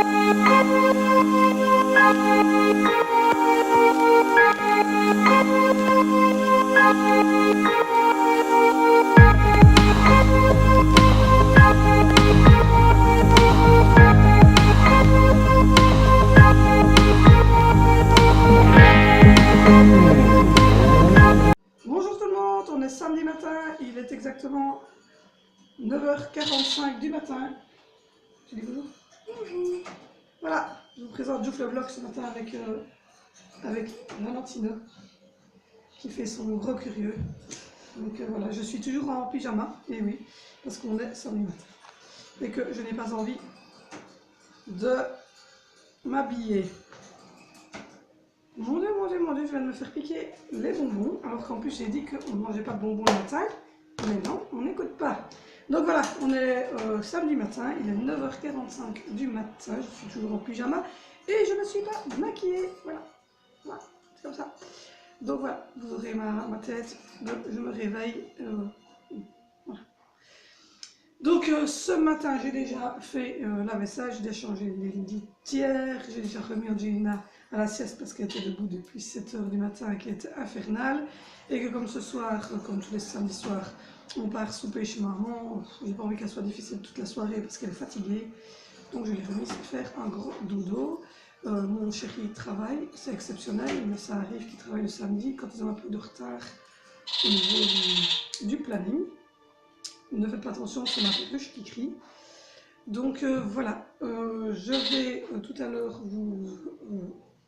Bonjour tout le monde, on est samedi matin, il est exactement 9h45 du matin. Tu dis bonjour? Bonjour. Voilà, je vous présente Diouf le vlog ce matin avec Valentino qui fait son gros curieux. Donc voilà, je suis toujours en pyjama, et oui, parce qu'on est samedi matin. Et que je n'ai pas envie de m'habiller. Mon Dieu, je viens de me faire piquer les bonbons, alors qu'en plus j'ai dit qu'on ne mangeait pas de bonbons le matin, mais non, on n'écoute pas. Donc voilà, on est samedi matin, il est 9h45 du matin, je suis toujours en pyjama, et je ne suis pas maquillée, voilà, c'est comme ça. Donc voilà, vous aurez ma tête, je me réveille, voilà. Donc ce matin, j'ai déjà fait la vaisselle, j'ai déjà changé les litières, j'ai déjà remis Angelina à la sieste parce qu'elle était debout depuis 7h du matin et qu'elle était infernale. Et que comme ce soir, comme tous les samedis soirs, on part souper chez maman, j'ai pas envie qu'elle soit difficile toute la soirée parce qu'elle est fatiguée. Donc je l'ai remise faire un gros dodo. Mon chéri travaille, c'est exceptionnel, mais ça arrive qu'il travaille le samedi quand ils ont un peu de retard au niveau du planning. Ne faites pas attention, c'est ma perruche qui crie. Donc voilà, je vais tout à l'heure vous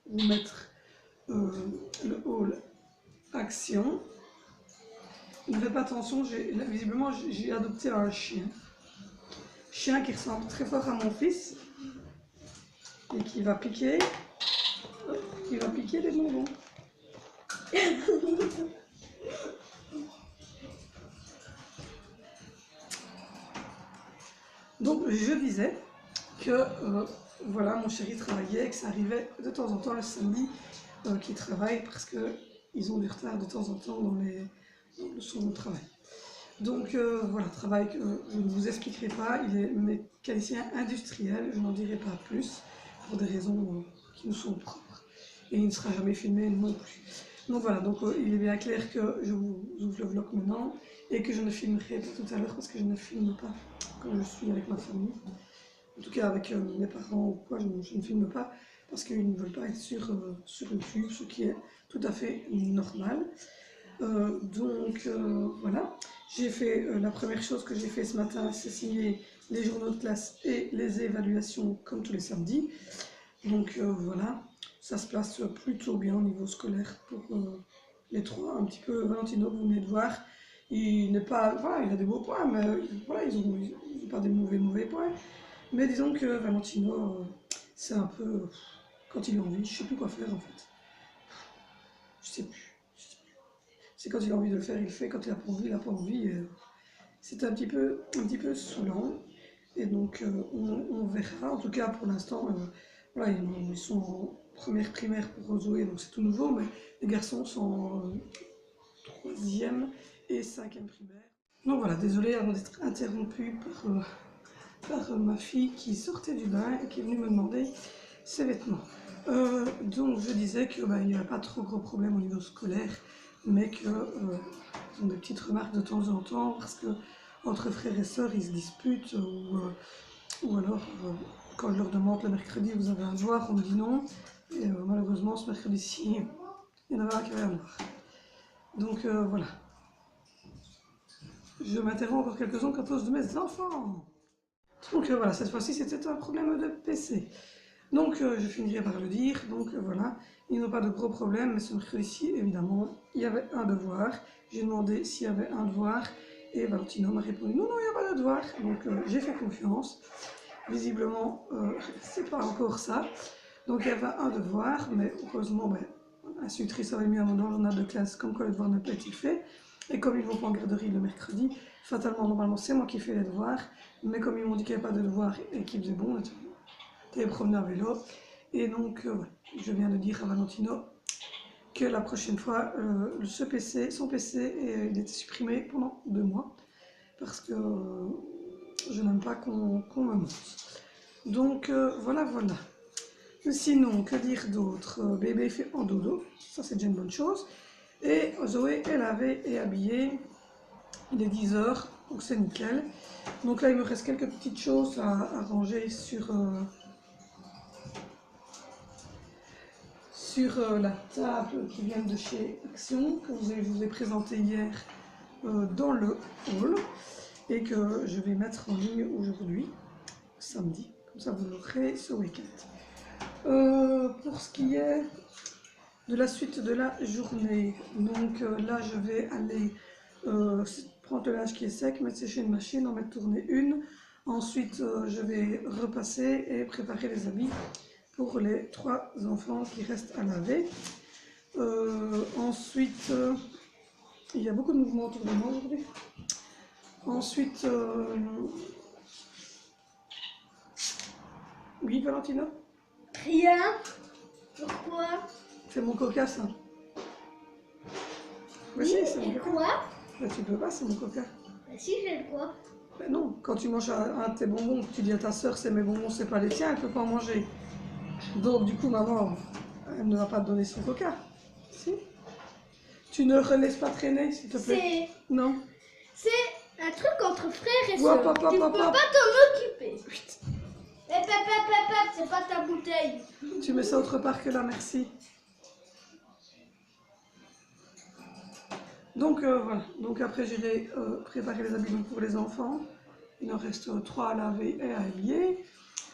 mettre le haul action. Ne faites pas attention, visiblement j'ai adopté un chien. Chien qui ressemble très fort à mon fils et qui va piquer des bonbons. Donc je disais que voilà, mon chéri travaillait et que ça arrivait de temps en temps le samedi qu'il travaille parce qu'ils ont du retard de temps en temps dans son travail. Donc voilà, travail que je ne vous expliquerai pas, il est mécanicien industriel, je n'en dirai pas plus pour des raisons qui nous sont propres et il ne sera jamais filmé non plus. Donc voilà, donc il est bien clair que je vous ouvre le vlog maintenant et que je ne filmerai pas tout à l'heure parce que je ne filme pas quand je suis avec ma famille. En tout cas avec mes parents ou quoi, je ne filme pas parce qu'ils ne veulent pas être sur YouTube, ce qui est tout à fait normal. Donc voilà, j'ai fait la première chose que j'ai fait ce matin, c'est signer les journaux de classe et les évaluations comme tous les samedis. Donc voilà, ça se passe plutôt bien au niveau scolaire pour les trois. Un petit peu Valentino que vous venez de voir, il n'est pas, voilà, il a des beaux points, mais voilà, ils ont pas des mauvais points. Mais disons que Valentino, c'est un peu, quand il a envie, je sais plus quoi faire en fait. Je sais plus. C'est quand il a envie de le faire, il le fait. Quand il n'a pas envie, il n'a pas envie. C'est un petit peu saoulant. Et donc, on verra. En tout cas, pour l'instant, voilà, ils sont en première primaire pour Zoé, donc c'est tout nouveau. Mais les garçons sont en troisième et cinquième primaire. Donc voilà, désolée avant d'être interrompue par ma fille qui sortait du bain et qui est venue me demander ses vêtements. Donc, je disais qu'il n'y a pas trop gros problèmes au niveau scolaire, mais qu'ils ont des petites remarques de temps en temps, parce que entre frères et sœurs, ils se disputent, ou alors, quand je leur demande le mercredi, vous avez un devoir, on me dit non, et malheureusement, ce mercredi-ci, il y en avait un qui avait un devoir. Donc voilà. Je m'interromps encore quelques secondes à cause de mes enfants. Donc voilà, cette fois-ci, c'était un problème de PC. Donc je finirai par le dire, donc voilà, ils n'ont pas de gros problèmes, mais ce mercredi-ci, évidemment, il y avait un devoir. J'ai demandé s'il y avait un devoir, et Valentino m'a répondu non, il n'y a pas de devoir. Donc j'ai fait confiance. Visiblement, c'est pas encore ça. Donc il y avait un devoir, mais heureusement, l'institutrice avait mis un mot dans le journal de classe comme quoi le devoir n'a pas été fait. Et comme ils vont pas en garderie le mercredi, fatalement, normalement, c'est moi qui fais les devoirs. Mais comme ils m'ont dit qu'il n'y avait pas de devoir et qu'ils faisaient bon, t'es promené à vélo. Et donc, voilà, je viens de dire à Valentino que la prochaine fois, son PC, il était supprimé pendant 2 mois. Parce que je n'aime pas qu'on me monte. Donc voilà. Sinon, que dire d'autre? Bébé fait en dodo, ça c'est déjà une bonne chose. Et Zoé est lavée et habillée. Il est 10 h, donc c'est nickel. Donc là, il me reste quelques petites choses à ranger sur la table qui vient de chez Action, que je vous ai présenté hier dans le hall, et que je vais mettre en ligne aujourd'hui, samedi. Comme ça, vous l'aurez ce week-end. Pour ce qui est de la suite de la journée, donc là, je vais aller prendre le linge qui est sec, mettre sécher une machine, en mettre tourner une. Ensuite, je vais repasser et préparer les habits pour les 3 enfants qui restent à laver. Ensuite, il y a beaucoup de mouvements autour de moi aujourd'hui. Ensuite, oui, Valentina? Rien. Pourquoi? C'est mon coca, ça. Mais si, c'est mon Et coca. quoi? Mais tu peux pas, c'est mon coca. Bah si, j'ai le quoi? Mais non, quand tu manges un de tes bonbons, tu dis à ta soeur c'est mes bonbons, c'est pas les tiens, elle peut pas en manger. Donc du coup, maman, elle ne va pas te donner son coca. Si? Tu ne laisses pas traîner, s'il te plaît. Non. C'est un truc entre frères et Hop, sœurs. hop, hop, Tu ne hop, peux hop. pas t'en occuper. Chut. C'est pas ta bouteille. Tu mets ça autre part que là, merci. Donc voilà, donc après j'irai préparer les habits pour les enfants. Il en reste 3 à laver et à habiller.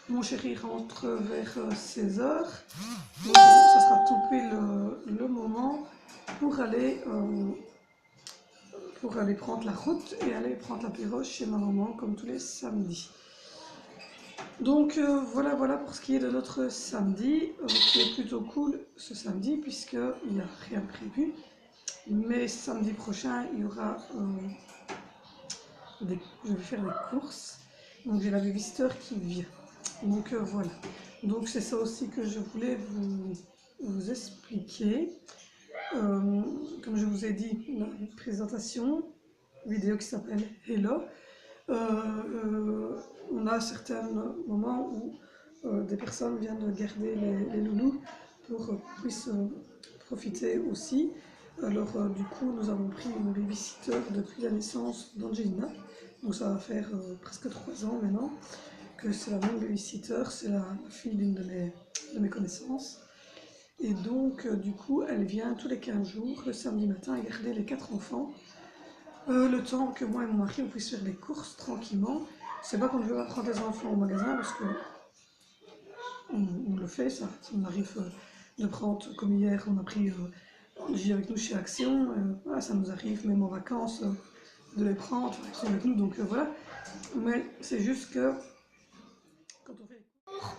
Mon chéri rentre vers 16 h. Donc ça sera tout pile le moment pour aller prendre la route et aller prendre l'apéro chez ma maman comme tous les samedis. Donc voilà pour ce qui est de notre samedi, qui est plutôt cool ce samedi puisqu'il n'y a rien prévu. Mais samedi prochain, il y aura je vais faire des courses. Donc j'ai la babysitter qui vient. Donc voilà. Donc c'est ça aussi que je voulais vous expliquer. Comme je vous ai dit, une présentation vidéo qui s'appelle Hello. On a certains moments où des personnes viennent garder les loulous pour qu'ils puissent profiter aussi. Alors du coup, nous avons pris une babysitter depuis la naissance d'Angelina. Donc ça va faire presque 3 ans maintenant que c'est la même babysitter, c'est la fille d'une de mes connaissances. Et donc du coup, elle vient tous les 15 jours, le samedi matin, à garder les 4 enfants. Le temps que moi et mon mari on puisse faire des courses tranquillement. C'est pas qu'on ne veut pas prendre les enfants au magasin parce que on le fait, ça nous arrive de prendre, comme hier on a pris Angie avec nous chez Action, voilà, ça nous arrive même en vacances de les prendre avec nous, donc voilà. Mais c'est juste que quand on fait...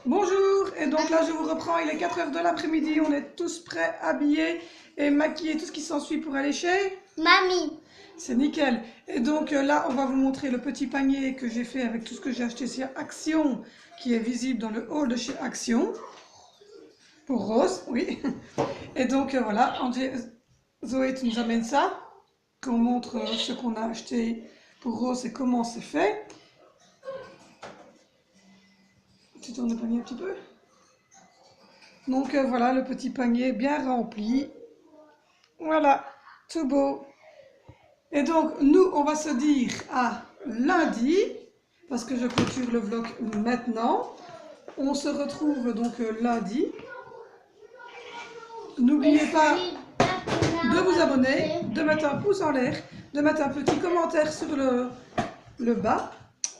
Bonjour, et donc là je vous reprends, il est 4 h de l'après-midi, on est tous prêts, habillés et maquillés, tout ce qui s'ensuit pour aller chez... Mamie. C'est nickel. Et donc là, on va vous montrer le petit panier que j'ai fait avec tout ce que j'ai acheté chez Action, qui est visible dans le hall de chez Action. Pour Rose, oui. Et donc voilà, Zoé, tu nous amènes ça, qu'on montre ce qu'on a acheté pour Rose et comment c'est fait. Tu tournes le panier un petit peu. Donc voilà, le petit panier bien rempli. Voilà, tout beau. Et donc, nous, on va se dire à lundi, parce que je clôture le vlog maintenant. On se retrouve donc lundi. N'oubliez pas de vous abonner, de mettre un pouce en l'air, de mettre un petit commentaire sur le bas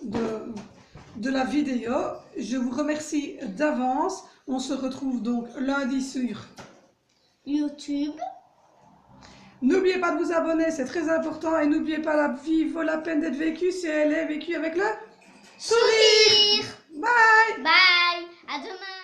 de la vidéo. Je vous remercie d'avance. On se retrouve donc lundi sur YouTube. N'oubliez pas de vous abonner, c'est très important. Et n'oubliez pas, la vie vaut la peine d'être vécue si elle est vécue avec le sourire. Bye. Bye. À demain.